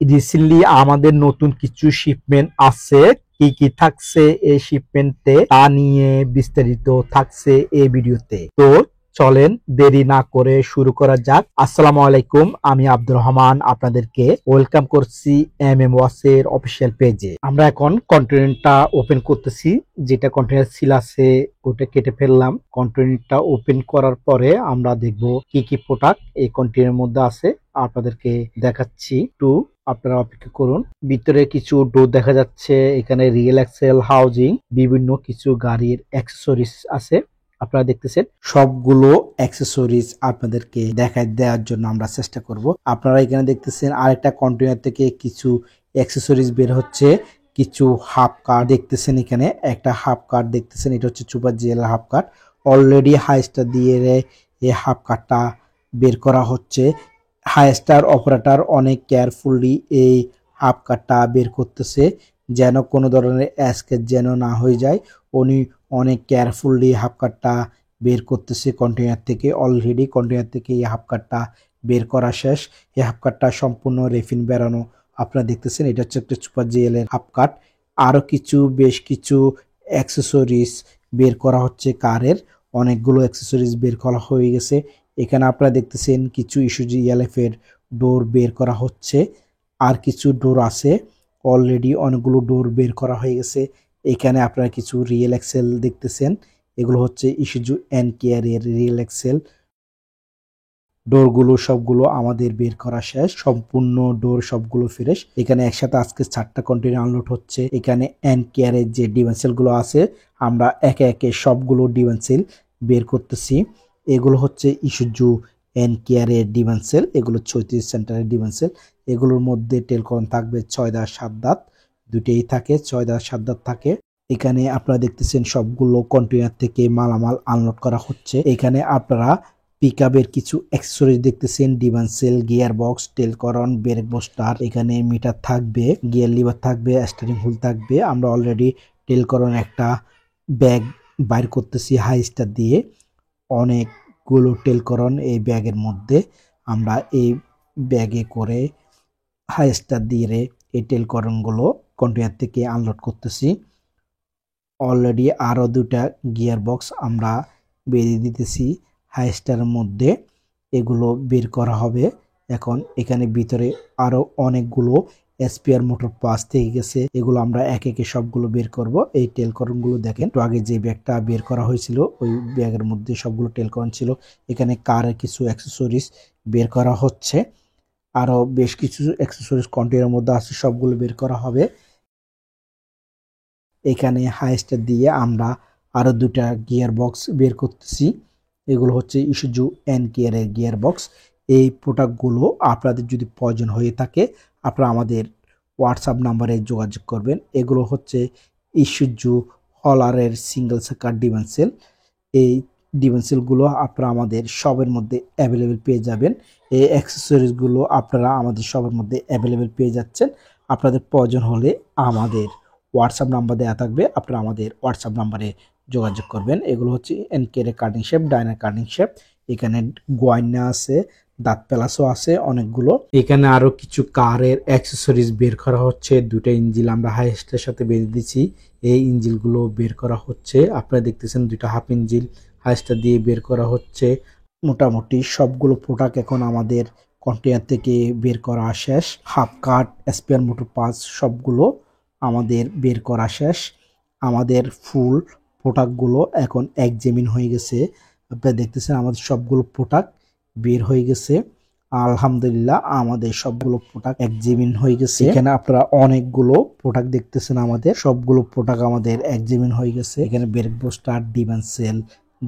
Recently আমাদের নতুন কিছু শিপমেন্ট আছে। কি কি থাকছে এই শিপমেন্টে তা নিয়ে বিস্তারিত থাকছে এই ভিডিওতে। তো চলেন দেরি না করে শুরু করা যাক। আসসালামু আলাইকুম, আমি আব্দুর রহমান আপনাদেরকে ওয়েলকাম করছি ওয়াচ এর অফিসিয়াল পেজে। আমরা এখন কন্টেন্টটা ওপেন করতেছি। যেটা কন্টেন্ট ছিল আছে ওটা কেটে ফেললাম। কন্টেন্টটা ওপেন করার পরে আমরা দেখব কি কি প্রোডাক্ট এই কন্টেন্টের মধ্যে আছে, আপনাদেরকে দেখাচ্ছি। আপনারা অপেক্ষা করুন। ভিতরে কিছু ডোর দেখা যাচ্ছে, এখানে রিয়েল এক্সেল হাউজিং বিভিন্ন কিছু গাড়ির অ্যাক্সেসরিজ আছে। আপনারা দেখতেছেন সবগুলো অ্যাক্সেসরিজ আপনাদেরকে দেখায় দেওয়ার জন্য আমরা চেষ্টা করব। আপনারা এখানে দেখতেছেন আরেকটা কন্টেনার থেকে কিছু অ্যাক্সেসরিজ বের হচ্ছে। কিছু হাফ কার্ড দেখতেছেন, এখানে একটা হাফ কার্ড দেখতেছেন, এটা হচ্ছে super GL half card. Already Hyster দিয়ে এই হাফ কার্ডটা বের করা হচ্ছে। হাইস্টার অপারেটর অনেক কেয়ারফুলি এই হাফ কার্ডটা বের করতেছে, যেন কোনো ধরনের স্ক্র্যাচ যেন না হয়ে যায়। উনি অনেক কেয়ারফুলি হাফ কার্ডটা বের করতেছে কন্টেনার থেকে। অলরেডি কন্টেনার থেকে এই হাফ কার্ডটা বের করা শেষ। এই হাফ কার্ডটা সম্পূর্ণ রেফিন বেরানো আপনারা দেখতেছেন। এটা হচ্ছে একটা সুপার জিএল এর হাফ কার্ড। আরো বেশ কিছু অ্যাক্সেসরিজ বের করা হচ্ছে কারের। অনেকগুলো অ্যাক্সেসরিজ বের করা হয়ে গেছে। এখানে আপনারা দেখতেছেন কিছু ইস্যুজি ইএলএফ এর ডোর বের করা হচ্ছে। আর কিছু ডোর আছে, অলরেডি অনেকগুলো ডোর বের করা হয়ে গেছে। এখানে আপনারা কিছু রিয়েল এক্সেল দেখতেছেন, এগুলো হচ্ছে ইস্যুজু এন্ড কেয়ার এর রিয়েল এক্সেল ডোরগুলো। সবগুলো আমাদের বের করা শেষ, সম্পূর্ণ ডোর সবগুলো ফ্রেশ। এখানে একসাথে আজকে 4টা কন্টেনার আনলোড হচ্ছে। এখানে এন্ড কেয়ারের যে ডিভেন্সেল গুলো আছে আমরা একে একে সবগুলো ডিভেন্সেল বের করতেছি। এগুলো হচ্ছে ইস্যুজু এন্ড কেয়ারের ডিভেন্সেল, এগুলো 36 সেন্টারের ডিভেন্সেল। এগুলোর মধ্যে টেলকন থাকবে 6 দাঁত 7 দাঁত, দুটেই থাকে, 6 দাঁত 7 দাঁত থাকে। এখানে আপনারা দেখতেছেন সবগুলো কন্টেনার থেকে মালামাল আনলোড করা হচ্ছে। এখানে আপনারা পিকআপের কিছু অ্যাক্সেসরিজ দেখতেছেন, ডিভান্সেল, গিয়ার বক্স, টেলকরন, ব্রেক বুস্টার, এখানে মিটার থাকবে, গিয়ার লিভার থাকবে, স্টিয়ারিং হুইল থাকবে। আমরা অলরেডি টেলকরন একটা ব্যাগ বাইর করতেছি হাইস্টার দিয়ে। অনেকগুলো টেলকরন এই ব্যাগের মধ্যে। আমরা এই ব্যাগে করে হাইস্টার দিয়ে এই টেলকরনগুলো কন্টেনার থেকে আনলোড করতেছি। অলরেডি আরও 2টা গিয়ার বক্স আমরা বেরিয়ে দিতেছি হাইস্টারের মধ্যে, এগুলো বের করা হবে এখন। এখানে ভিতরে আরো অনেকগুলো স্পেয়ার মোটর পাস থেকে গেছে, এগুলো আমরা একে একে সবগুলো বের করব। এই টেলকরনগুলো দেখেন, একটু আগে যে ব্যাগটা বের করা হয়েছিল ওই ব্যাগের মধ্যে সবগুলো টেলকরন ছিল। এখানে কারের কিছু অ্যাক্সেসরিজ বের করা হচ্ছে। আরো বেশ কিছু অ্যাক্সেসরিজ কন্টেনারের মধ্যে আছে, সবগুলো বের করা হবে। এখানে হাইস্টার দিয়ে আমরা আরো 2টা গিয়ার বক্স বের করতেছি। এগুলো হচ্ছে ইস্যুজু এন্ড কেয়ারের গিয়ার বক্স। এই প্রোডাক্টগুলো আপনাদের যদি প্রয়োজন হয়ে থাকে আপনারা আমাদের হোয়াটসঅ্যাপ নাম্বারে যোগাযোগ করবেন। এগুলো হচ্ছে ইস্যুজু হলারের সিঙ্গেল সাকার ডিভেন্সেল। এই ডিভেন্সেলগুলো আপনারা আমাদের সবের মধ্যে অ্যাভেলেবেল পেয়ে যাবেন। এই অ্যাক্সেসরিজগুলো আপনারা আমাদের সবের মধ্যে অ্যাভেলেবেল পেয়ে যাচ্ছেন। আপনাদের প্রয়োজন হলে আমাদের হোয়াটসঅ্যাপ নাম্বার দেওয়া থাকবে, আপনারা আমাদের হোয়াটসঅ্যাপ নাম্বারে যোগাযোগ করবেন। এগুলো হচ্ছে এনকের কাটিং শেপ, ডাইনার কাটিং শেপ, এখানে গয়না আছে, দাঁত প্লাসও আছে অনেকগুলো। এখানে আরো কিছু কারের অ্যাক্সেসরিজ বের করা হচ্ছে। 2টা ইঞ্জিল আমরা হাইস্টের সাথে বেঁধে দিচ্ছি, এই ইঞ্জিলগুলো বের করা হচ্ছে। আপনারা দেখতেছেন 2টা হাফ ইঞ্জিল হাইস্টার দিয়ে বের করা হচ্ছে। মোটামুটি সবগুলো প্রোডাক্ট এখন আমাদের কন্টেনার থেকে বের করা শেষ। হাফ কাট, স্পেয়ার মোটর পার্টস সবগুলো আমাদের বের করা শেষ। আমাদের ফুল প্রোডাক্টগুলো এখন একজামিন হয়ে গেছে। আপনারা দেখতেছেন আমাদের সবগুলো প্রোডাক্ট বের হয়ে গেছে। আলহামদুলিল্লাহ আমাদের সবগুলো প্রোডাক্ট একজামিন হয়ে গেছে। এখানে আপনারা অনেকগুলো প্রোডাক্ট দেখতেছেন, আমাদের সবগুলো প্রোডাক্ট আমাদের একজামিন হয়ে গেছে। এখানে ব্রেক বুস্টার, ডিভেন্সেল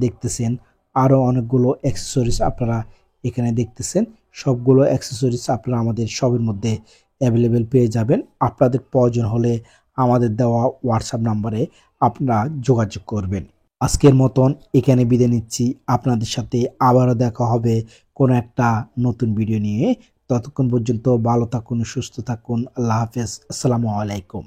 দেখতেছেন, আরো অনেকগুলো অ্যাক্সেসরিজ আপনারা এখানে দেখতেছেন। সবগুলো অ্যাক্সেসরিজ আপনারা আমাদের সবের মধ্যে অ্যাভেলেবেল পেয়ে যাবেন। আপনাদের প্রয়োজন হলে আমাদের দেওয়া হোয়াটসঅ্যাপ নাম্বারে আপনারা যোগাযোগ করবেন। আজকের মতন এখানে বিদায় নিচ্ছি। আপনাদের সাথে আবারও দেখা হবে কোনো একটা নতুন ভিডিও নিয়ে। ততক্ষণ পর্যন্ত ভালো থাকুন, সুস্থ থাকুন। আল্লাহ হাফেজ। আসসালামু আলাইকুম।